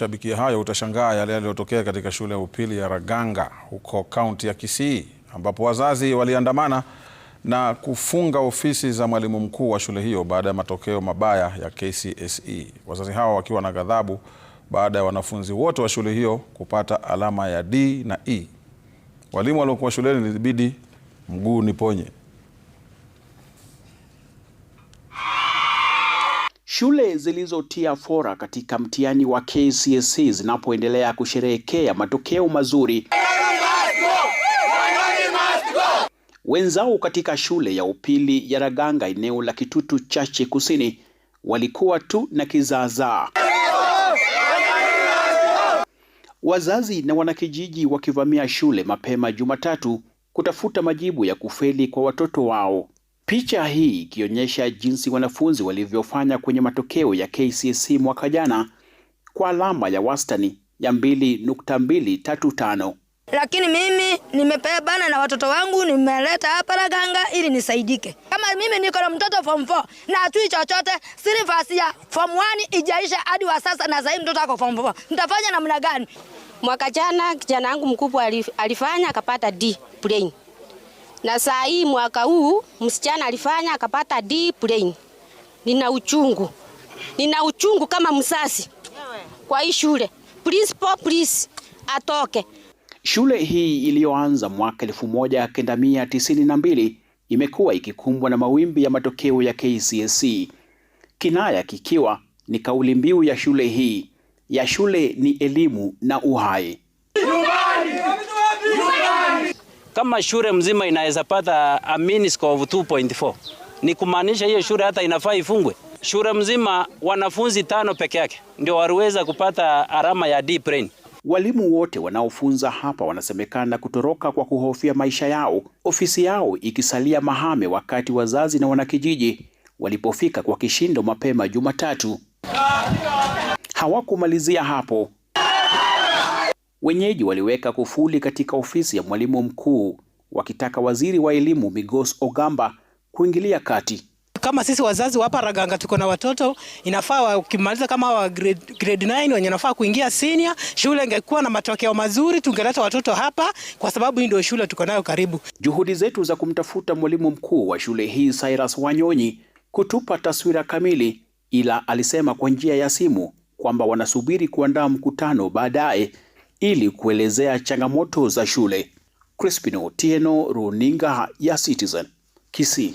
kushabikia hayo, utashangaa yale yaliyotokea katika shule ya upili ya Raganga huko kaunti ya Kisii, ambapo wazazi waliandamana na kufunga ofisi za mwalimu mkuu wa shule hiyo baada ya matokeo mabaya ya KCSE. Wazazi hao wakiwa na ghadhabu baada ya wanafunzi wote wa shule hiyo kupata alama ya D na E. Walimu waliokuwa shuleni ilibidi mguu niponye. Shule zilizotia fora katika mtihani wa KCSE zinapoendelea kusherehekea matokeo mazuri, wenzao katika shule ya upili ya Raganga eneo la Kitutu Chache Kusini walikuwa tu na kizaazaa. Wazazi na wanakijiji wakivamia shule mapema Jumatatu kutafuta majibu ya kufeli kwa watoto wao. Picha hii ikionyesha jinsi wanafunzi walivyofanya kwenye matokeo ya KCSE mwaka jana kwa alama ya wastani ya 2.235. Lakini mimi nimepebana na watoto wangu, nimeleta hapa Raganga ili nisaidike. Kama mimi niko na mtoto form 4 na hatui chochote, syllabus ya form 1 ijaisha hadi wa sasa na sasa mtoto ako form 4. Nitafanya namna gani? Mwaka jana kijana wangu mkubwa alifanya akapata D plain. Na saa hii mwaka huu msichana alifanya akapata D plain. Nina uchungu kama msasi kwa hii shule. Please atoke. Shule hii iliyoanza mwaka 1992 imekuwa ikikumbwa na mawimbi ya matokeo ya KCSE. Kinaya kikiwa ni kauli mbiu ya shule hii, ya shule ni elimu na uhai. Kama shule mzima inaweza pata a mean score of 2.4, ni kumaanisha hiyo shule hata inafaa ifungwe. Shule mzima wanafunzi 5 peke yake ndio waliweza kupata alama ya D plain. Walimu wote wanaofunza hapa wanasemekana kutoroka kwa kuhofia maisha yao, ofisi yao ikisalia mahame wakati wazazi na wanakijiji walipofika kwa kishindo mapema Jumatatu. Hawakumalizia hapo. Wenyeji waliweka kufuli katika ofisi ya mwalimu mkuu wakitaka waziri wa elimu Migos Ogamba kuingilia kati. Kama sisi wazazi wa hapa Raganga tuko na watoto, inafaa wakimaliza kama wa grade 9 wenye nafaa kuingia senior, shule ingekuwa na matokeo mazuri, tungeleta watoto hapa kwa sababu hii ndio shule tuko nayo karibu. Juhudi zetu za kumtafuta mwalimu mkuu wa shule hii Cyrus Wanyonyi kutupa taswira kamili, ila alisema kwa njia ya simu kwamba wanasubiri kuandaa mkutano baadaye ili kuelezea changamoto za shule. Crispino Tieno, Runinga ya Citizen, Kisii.